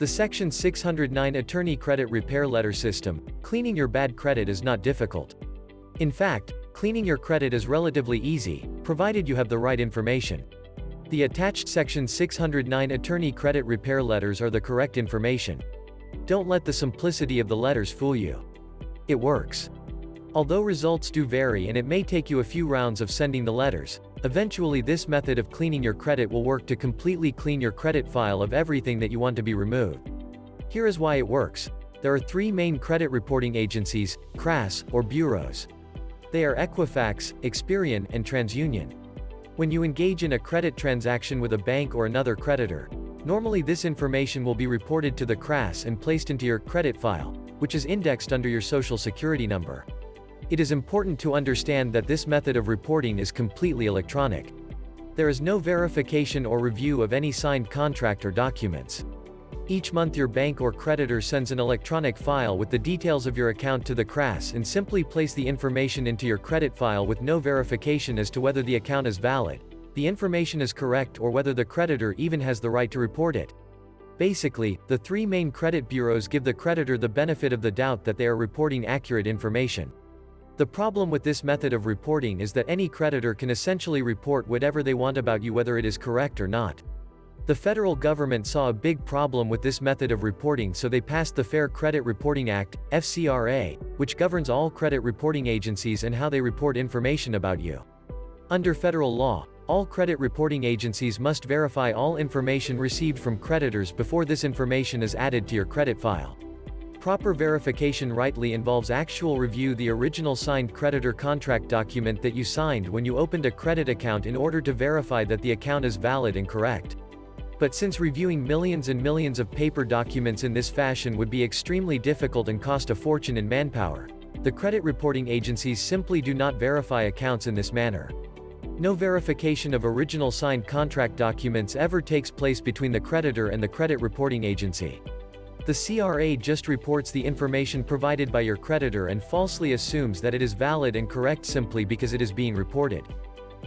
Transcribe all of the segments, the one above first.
The Section 609 Attorney Credit Repair Letter System. Cleaning your bad credit is not difficult. In fact, cleaning your credit is relatively easy, provided you have the right information. The attached Section 609 Attorney Credit Repair Letters are the correct information. Don't let the simplicity of the letters fool you. It works. Although results do vary and it may take you a few rounds of sending the letters, eventually this method of cleaning your credit will work to completely clean your credit file of everything that you want to be removed. Here is why it works. There are three main credit reporting agencies, CRAs, or bureaus. They are Equifax, Experian, and TransUnion. When you engage in a credit transaction with a bank or another creditor, normally this information will be reported to the CRAs and placed into your credit file, which is indexed under your social security number. It is important to understand that this method of reporting is completely electronic. There is no verification or review of any signed contract or documents. Each month your bank or creditor sends an electronic file with the details of your account to the CRAs and simply place the information into your credit file with no verification as to whether the account is valid, the information is correct, or whether the creditor even has the right to report it. Basically, the three main credit bureaus give the creditor the benefit of the doubt that they are reporting accurate information. The problem with this method of reporting is that any creditor can essentially report whatever they want about you, whether it is correct or not. The federal government saw a big problem with this method of reporting, so they passed the Fair Credit Reporting Act, FCRA, which governs all credit reporting agencies and how they report information about you. Under federal law, all credit reporting agencies must verify all information received from creditors before this information is added to your credit file. Proper verification rightly involves actual review the original signed creditor contract document that you signed when you opened a credit account in order to verify that the account is valid and correct. But since reviewing millions and millions of paper documents in this fashion would be extremely difficult and cost a fortune in manpower, the credit reporting agencies simply do not verify accounts in this manner. No verification of original signed contract documents ever takes place between the creditor and the credit reporting agency. The CRA just reports the information provided by your creditor and falsely assumes that it is valid and correct simply because it is being reported.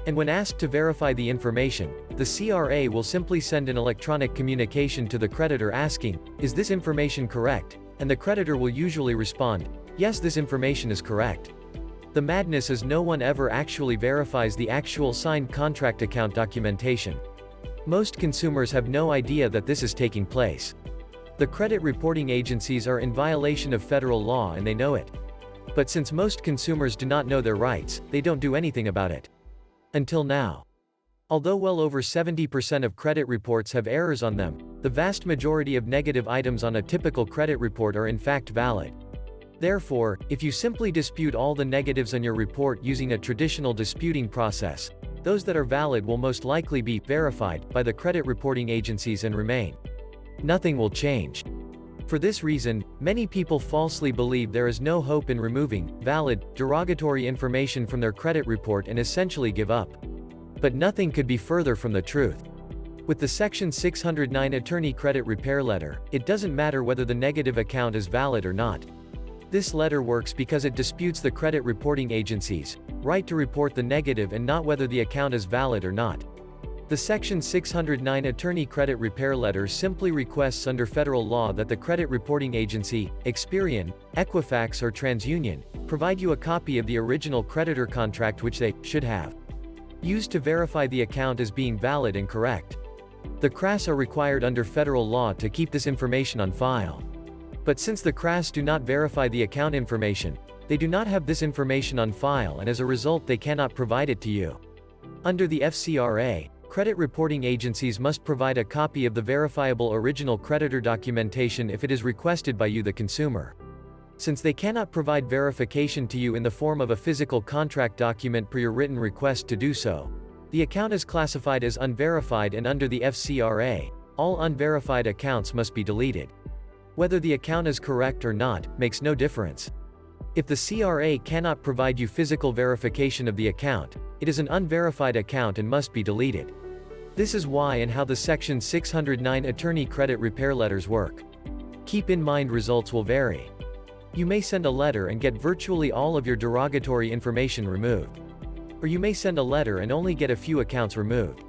And when asked to verify the information, the CRA will simply send an electronic communication to the creditor asking, "Is this information correct?" And the creditor will usually respond, "Yes, this information is correct." The madness is no one ever actually verifies the actual signed contract account documentation. Most consumers have no idea that this is taking place. The credit reporting agencies are in violation of federal law and they know it. But since most consumers do not know their rights, they don't do anything about it. Until now. Although well over 70% of credit reports have errors on them, the vast majority of negative items on a typical credit report are in fact valid. Therefore, if you simply dispute all the negatives on your report using a traditional disputing process, those that are valid will most likely be verified by the credit reporting agencies and remain. Nothing will change. For this reason, many people falsely believe there is no hope in removing valid, derogatory information from their credit report and essentially give up. But nothing could be further from the truth. With the Section 609 Attorney Credit Repair Letter, it doesn't matter whether the negative account is valid or not. This letter works because it disputes the credit reporting agencies' right to report the negative and not whether the account is valid or not. The Section 609 Attorney Credit Repair Letter simply requests under federal law that the credit reporting agency, Experian, Equifax or TransUnion, provide you a copy of the original creditor contract which they should have used to verify the account as being valid and correct. The CRAs are required under federal law to keep this information on file. But since the CRAs do not verify the account information, they do not have this information on file and as a result they cannot provide it to you. Under the FCRA, credit reporting agencies must provide a copy of the verifiable original creditor documentation if it is requested by you, the consumer. Since they cannot provide verification to you in the form of a physical contract document per your written request to do so, the account is classified as unverified and under the FCRA, all unverified accounts must be deleted. Whether the account is correct or not, makes no difference. If the CRA cannot provide you physical verification of the account, it is an unverified account and must be deleted. This is why and how the Section 609 Attorney Credit Repair Letters work. Keep in mind results will vary. You may send a letter and get virtually all of your derogatory information removed. Or you may send a letter and only get a few accounts removed.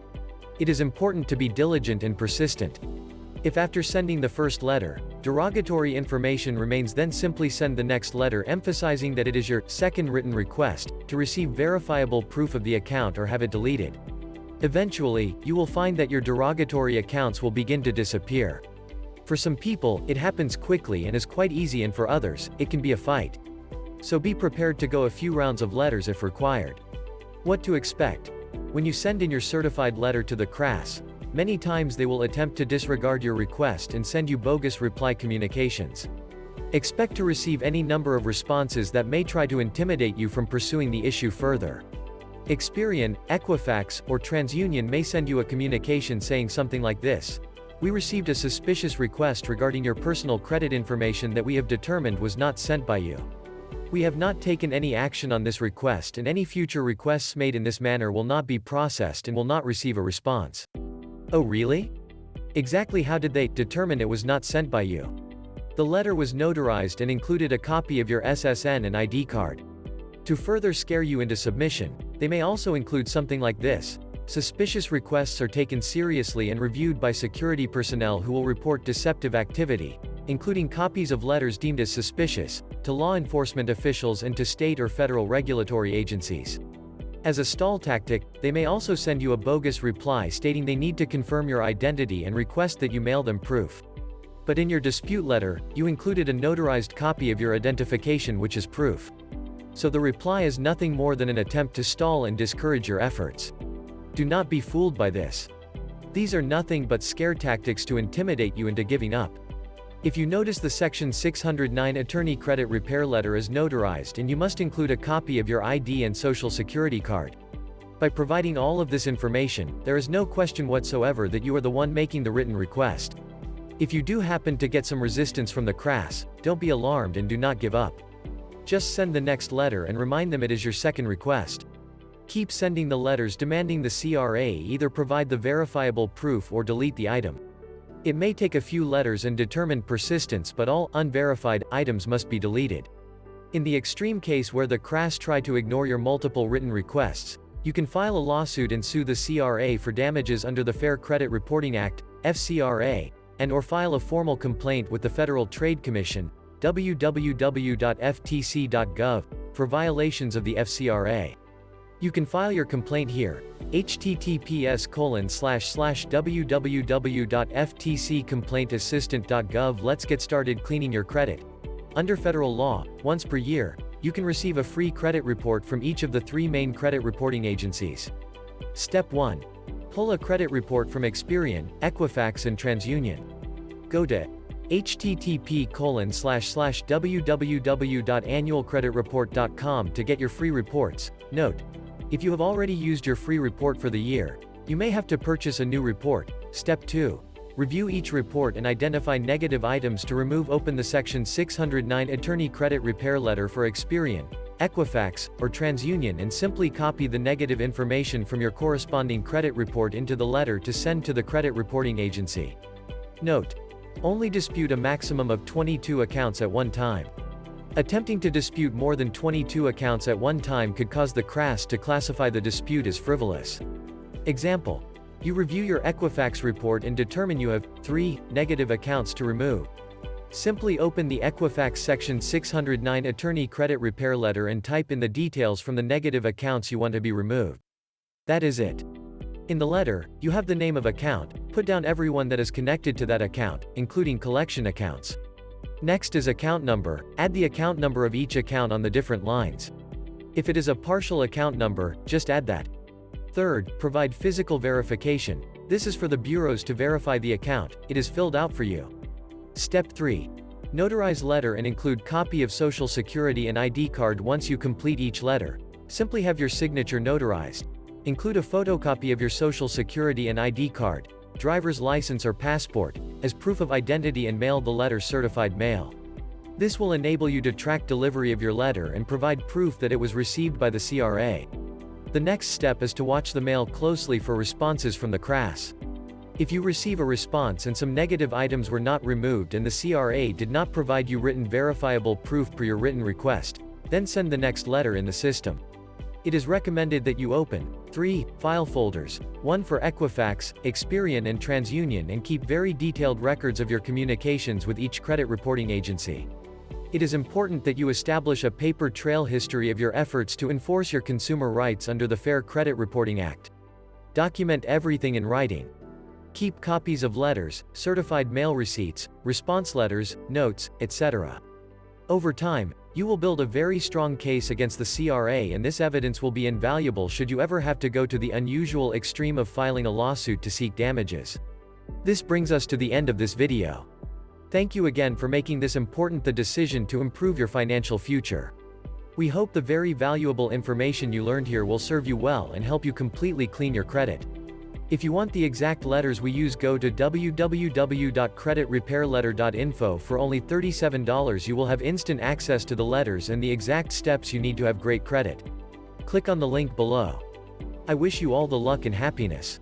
It is important to be diligent and persistent. If after sending the first letter, derogatory information remains, then simply send the next letter emphasizing that it is your second written request to receive verifiable proof of the account or have it deleted. Eventually, you will find that your derogatory accounts will begin to disappear. For some people, it happens quickly and is quite easy, and for others, it can be a fight. So be prepared to go a few rounds of letters if required. What to expect? When you send in your certified letter to the CRAs, many times they will attempt to disregard your request and send you bogus reply communications. Expect to receive any number of responses that may try to intimidate you from pursuing the issue further. Experian, Equifax, or TransUnion may send you a communication saying something like this: "We received a suspicious request regarding your personal credit information that we have determined was not sent by you. We have not taken any action on this request, and any future requests made in this manner will not be processed and will not receive a response." Oh really? Exactly how did they determine it was not sent by you? The letter was notarized and included a copy of your SSN and ID card. To further scare you into submission, they may also include something like this: "Suspicious requests are taken seriously and reviewed by security personnel who will report deceptive activity, including copies of letters deemed as suspicious, to law enforcement officials and to state or federal regulatory agencies." As a stall tactic, they may also send you a bogus reply stating they need to confirm your identity and request that you mail them proof. But in your dispute letter, you included a notarized copy of your identification, which is proof. So the reply is nothing more than an attempt to stall and discourage your efforts. Do not be fooled by this. These are nothing but scare tactics to intimidate you into giving up. If you notice the Section 609 Attorney Credit Repair Letter is notarized, and you must include a copy of your ID and Social Security card. By providing all of this information, there is no question whatsoever that you are the one making the written request. If you do happen to get some resistance from the CRAs, don't be alarmed and do not give up. Just send the next letter and remind them it is your second request. Keep sending the letters demanding the CRA either provide the verifiable proof or delete the item. It may take a few letters and determined persistence, but all unverified items must be deleted. In the extreme case where the CRAs try to ignore your multiple written requests, you can file a lawsuit and sue the CRA for damages under the Fair Credit Reporting Act, FCRA, and/or file a formal complaint with the Federal Trade Commission, www.ftc.gov, for violations of the FCRA. You can file your complaint here, https://www.ftccomplaintassistant.gov. Let's get started cleaning your credit. Under federal law, once per year, you can receive a free credit report from each of the 3 main credit reporting agencies. Step 1. Pull a credit report from Experian, Equifax and TransUnion. Go to http://www.annualcreditreport.com to get your free reports. Note: if you have already used your free report for the year, you may have to purchase a new report. Step 2. Review each report and identify negative items to remove. Open the Section 609 Attorney Credit Repair Letter for Experian, Equifax, or TransUnion and simply copy the negative information from your corresponding credit report into the letter to send to the credit reporting agency. Note: only dispute a maximum of 22 accounts at one time. Attempting to dispute more than 22 accounts at one time could cause the CRAs to classify the dispute as frivolous. Example: you review your Equifax report and determine you have 3 negative accounts to remove. Simply open the Equifax Section 609 Attorney Credit Repair Letter and type in the details from the negative accounts you want to be removed. That is it. In the letter, you have the name of account, put down everyone that is connected to that account, including collection accounts. Next is account number, add the account number of each account on the different lines. If it is a partial account number, just add that. Third, provide physical verification. This is for the bureaus to verify the account, it is filled out for you. Step 3. Notarize letter and include copy of Social Security and ID card. Once you complete each letter, simply have your signature notarized. Include a photocopy of your Social Security and ID card, driver's license or passport, as proof of identity and mail the letter certified mail. This will enable you to track delivery of your letter and provide proof that it was received by the CRA. The next step is to watch the mail closely for responses from the CRAs. If you receive a response and some negative items were not removed and the CRA did not provide you written verifiable proof per your written request, then send the next letter in the system. It is recommended that you open 3 file folders, one for Equifax, Experian and TransUnion, and keep very detailed records of your communications with each credit reporting agency. It is important that you establish a paper trail history of your efforts to enforce your consumer rights under the Fair Credit Reporting Act. Document everything in writing. Keep copies of letters, certified mail receipts, response letters, notes, etc. Over time, you will build a very strong case against the CRA, and this evidence will be invaluable should you ever have to go to the unusual extreme of filing a lawsuit to seek damages. This brings us to the end of this video. Thank you again for making this important decision to improve your financial future. We hope the very valuable information you learned here will serve you well and help you completely clean your credit. If you want the exact letters we use, go to www.creditrepairletter.info. For only $37 you will have instant access to the letters and the exact steps you need to have great credit. Click on the link below. I wish you all the luck and happiness.